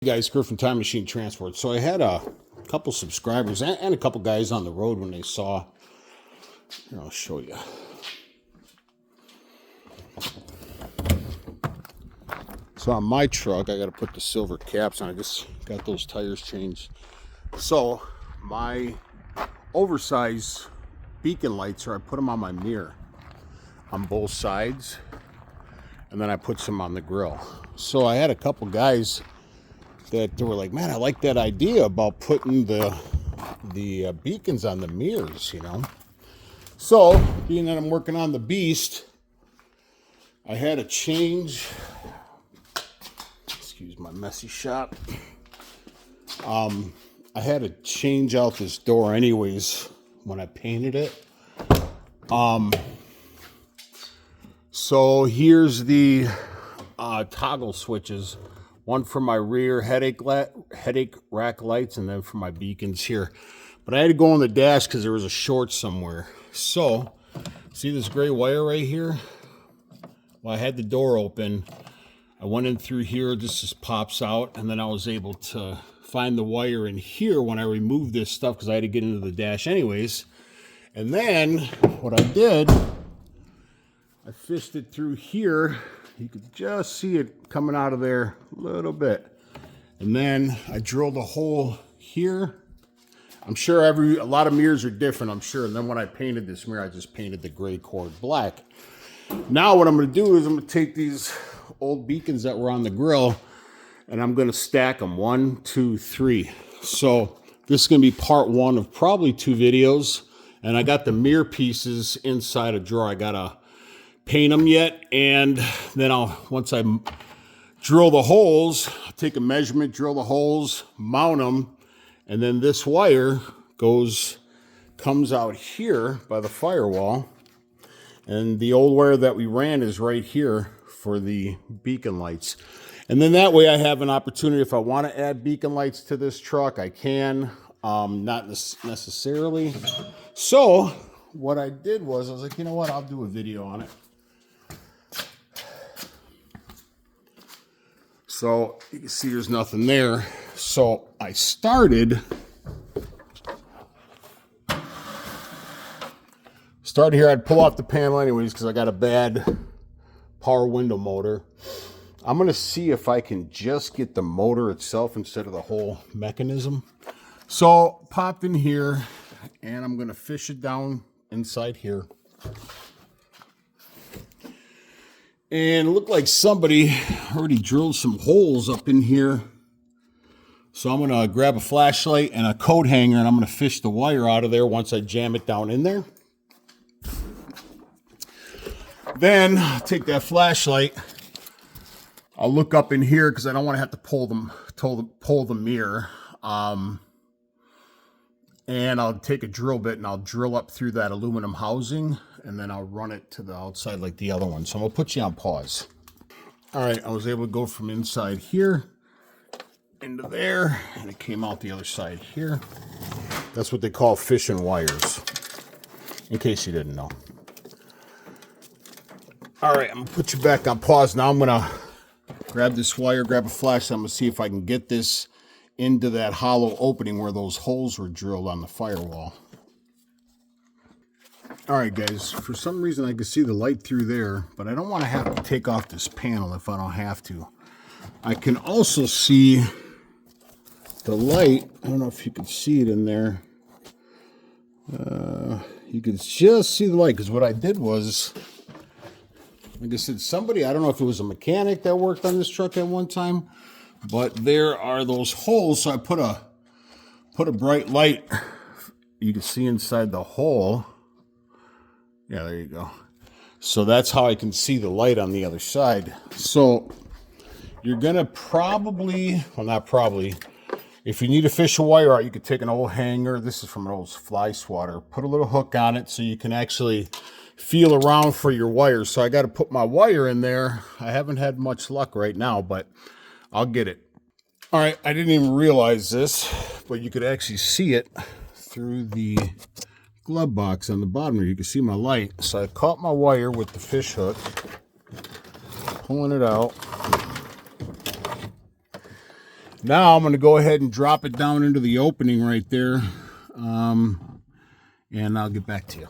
Hey guys, Griff from Time Machine Transport. So I had a couple subscribers and a couple guys on the road when they saw. Here, I'll show you. So on my truck, I got to put the silver caps on. I just got those tires changed. So my Oversize beacon lights, I put them on my mirror on both sides, and then I put some on the grill. So I had a couple guys that they were like, man, I like that idea about putting the beacons on the mirrors, you know. So, being that I'm working on the Beast, I had to change, excuse my messy shop. I had to change out this door anyways when I painted it. So here's the toggle switches. One for my rear headache rack lights, and then for my beacons here. But I had to go on the dash because there was a short somewhere. So, see this gray wire right here? Well, I had the door open. I went in through here, this just pops out, and then I was able to find the wire in here when I removed this stuff because I had to get into the dash anyways. And then, what I did, I fished it through here. You could just see it coming out of there a little bit. And then I drilled a hole here. I'm sure a lot of mirrors are different, I'm sure. And then when I painted this mirror, I just painted the gray cord black. Now what I'm gonna do is I'm gonna take these old beacons that were on the grill and I'm gonna stack them 1, 2, 3. So this is gonna be part 1 of probably 2 videos. And I got the mirror pieces inside a drawer. I gotta paint them yet, and then once I drill the holes, I'll take a measurement, drill the holes, mount them, and then this wire comes out here by the firewall, and the old wire that we ran is right here for the beacon lights. And then that way I have an opportunity, if I want to add beacon lights to this truck, I can, not necessarily. So what I did was, I was like, you know what, I'll do a video on it. So you can see there's nothing there. So I started here. I'd pull off the panel anyways because I got a bad power window motor. I'm going to see if I can just get the motor itself instead of the whole mechanism. So popped in here and I'm going to fish it down inside here. And it looked like somebody already drilled some holes up in here. So I'm going to grab a flashlight and a coat hanger and I'm going to fish the wire out of there once I jam it down in there. Then I'll take that flashlight. I'll look up in here because I don't want to have to pull the mirror. And I'll take a drill bit and I'll drill up through that aluminum housing and then I'll run it to the outside like the other one. So I'm gonna put you on pause. All right, I was able to go from inside here into there and it came out the other side here. That's what they call fishing wires, in case you didn't know. All right, I'm gonna put you back on pause. Now I'm gonna grab this wire, grab a flashlight. I'm gonna see if I can get this into that hollow opening where those holes were drilled on the firewall. All right, guys, for some reason I can see the light through there, but I don't want to have to take off this panel if I don't have to. I can also see the light. I don't know if you can see it in there. You can just see the light because what I did was, like I said, somebody, I don't know if it was a mechanic that worked on this truck at one time, but there are those holes, so I put a bright light. You can see inside the hole. Yeah, there you go. So that's how I can see the light on the other side. So you're gonna probably, well, not probably, if you need to fish a wire out, you could take an old hanger. This is from an old fly swatter. Put a little hook on it so you can actually feel around for your wires. So I got to put my wire in there. I haven't had much luck right now, but I'll get it. All right, I didn't even realize this, but you could actually see it through the glove box on the bottom here. You can see my light. So I caught my wire with the fish hook, pulling it out. Now I'm going to go ahead and drop it down into the opening right there. And I'll get back to you.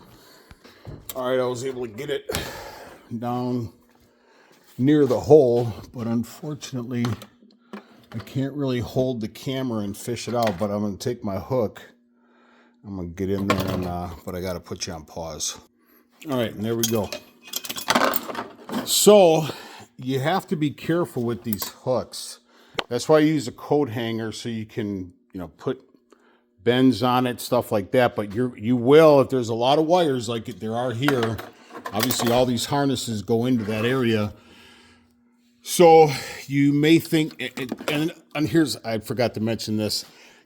All right, I was able to get it down near the hole, but unfortunately I can't really hold the camera and fish it out, but I'm going to take my hook. I'm going to get in there, and but I got to put you on pause. All right, and there we go. So you have to be careful with these hooks. That's why I use a coat hanger, so you can, put bends on it, stuff like that. But you will, if there's a lot of wires like there are here, obviously all these harnesses go into that area. So you may think, and here's, I forgot to mention this,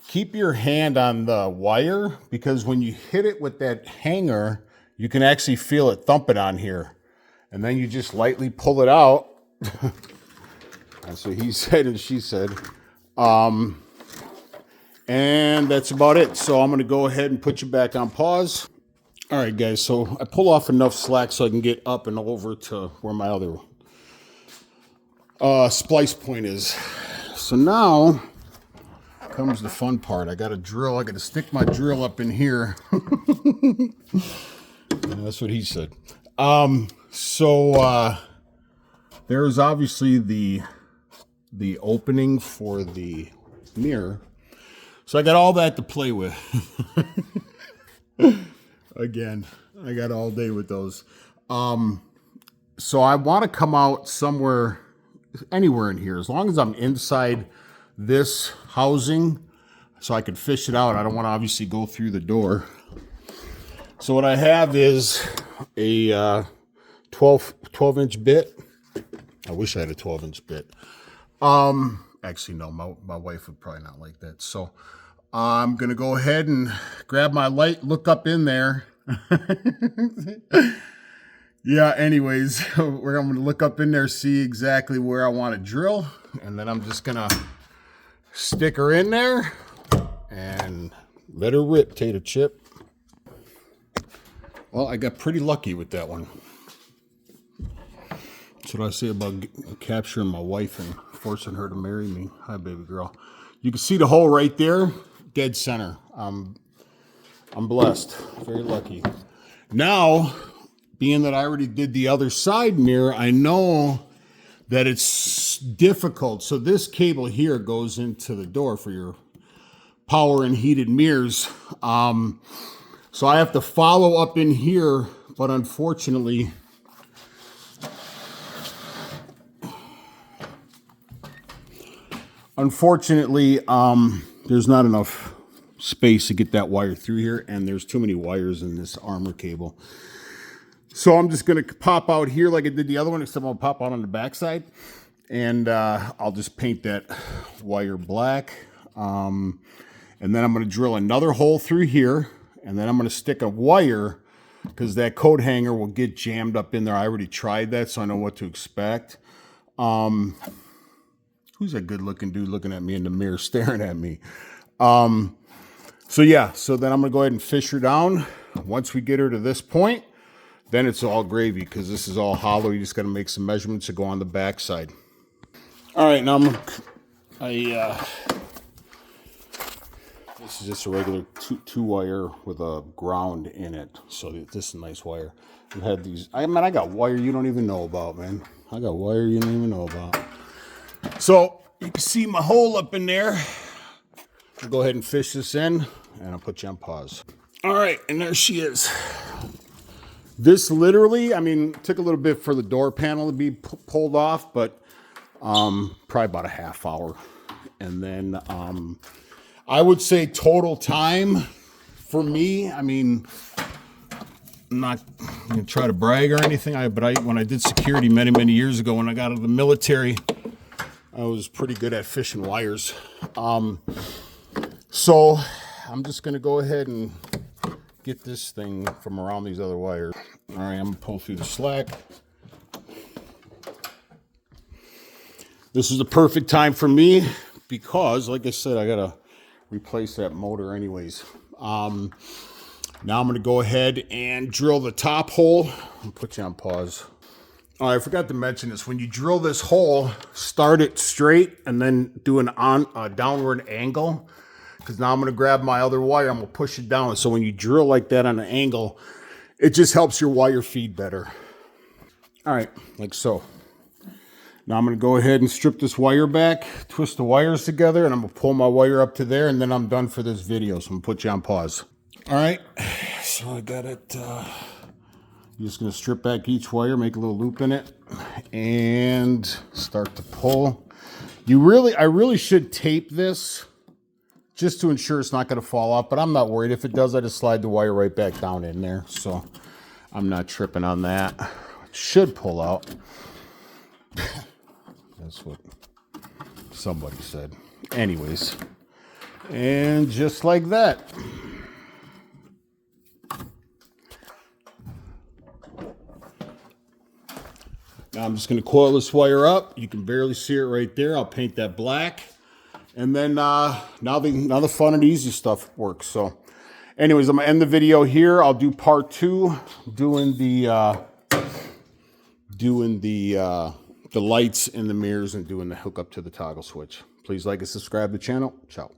keep your hand on the wire, because when you hit it with that hanger, you can actually feel it thumping on here. And then you just lightly pull it out. That's what he said and she said. And that's about it. So I'm going to go ahead and put you back on pause. All right, guys. So I pull off enough slack so I can get up and over to where my other splice point is. So now comes the fun part. I got to drill. I got to stick my drill up in here. That's what he said. So there's obviously the opening for the mirror. So I got all that to play with. Again, I got all day with those. So I want to come out somewhere, anywhere in here, as long as I'm inside this housing, so I can fish it out. I don't want to obviously go through the door. So what I have is a 12-inch bit. I wish I had a 12-inch bit. Actually, no, my wife would probably not like that. So I'm going to go ahead and grab my light, look up in there. Yeah, anyways, I'm going to look up in there, see exactly where I want to drill. And then I'm just going to stick her in there and let her rip, tater chip. Well, I got pretty lucky with that one. That's what I say about capturing my wife and forcing her to marry me. Hi, baby girl. You can see the hole right there, dead center. I'm blessed, very lucky. Now, being that I already did the other side mirror, I know that it's difficult. So this cable here goes into the door for your power and heated mirrors. So I have to follow up in here, but unfortunately, there's not enough space to get that wire through here, and there's too many wires in this armor cable. So I'm just going to pop out here like I did the other one, except I'll pop out on the backside, and I'll just paint that wire black. And then I'm going to drill another hole through here, and then I'm going to stick a wire, because that coat hanger will get jammed up in there. I already tried that, so I know what to expect. Who's that good-looking dude looking at me in the mirror, staring at me? So yeah, so then I'm going to go ahead and fish her down. Once we get her to this point, then it's all gravy, because this is all hollow. You just got to make some measurements to go on the back side. All right, now this is just a regular two-wire with a ground in it. So this is a nice wire. I've had these. I got wire you don't even know about, man. I got wire you don't even know about. So you can see my hole up in there. I'll go ahead and fish this in, and I'll put you on pause. All right, and there she is. This literally, took a little bit for the door panel to be pulled off, but probably about a half hour. And then I would say total time for me, I'm not going to try to brag or anything, but when I did security many, many years ago, when I got out of the military, I was pretty good at fishing wires. So I'm just going to go ahead and get this thing from around these other wires. All right, I'm going to pull through the slack. This is the perfect time for me because, like I said, I got to replace that motor anyways. Now I'm going to go ahead and drill the top hole. I'll put you on pause. Oh, I forgot to mention this. When you drill this hole, start it straight and then do a downward angle. Because now I'm going to grab my other wire. I'm going to push it down. So when you drill like that on an angle, it just helps your wire feed better. All right, like so. Now I'm going to go ahead and strip this wire back, twist the wires together, and I'm going to pull my wire up to there, and then I'm done for this video. So I'm going to put you on pause. All right, so I got it. I'm just going to strip back each wire, make a little loop in it, and start to pull. I really should tape this just to ensure it's not going to fall off, but I'm not worried. If it does, I just slide the wire right back down in there. So I'm not tripping on that. It should pull out. That's what somebody said. Anyways, and just like that. Now I'm just going to coil this wire up. You can barely see it right there. I'll paint that black. And then now the fun and easy stuff works. So anyways, I'm going to end the video here. I'll do part 2 doing the lights and the mirrors and doing the hookup to the toggle switch. Please like and subscribe to the channel. Ciao.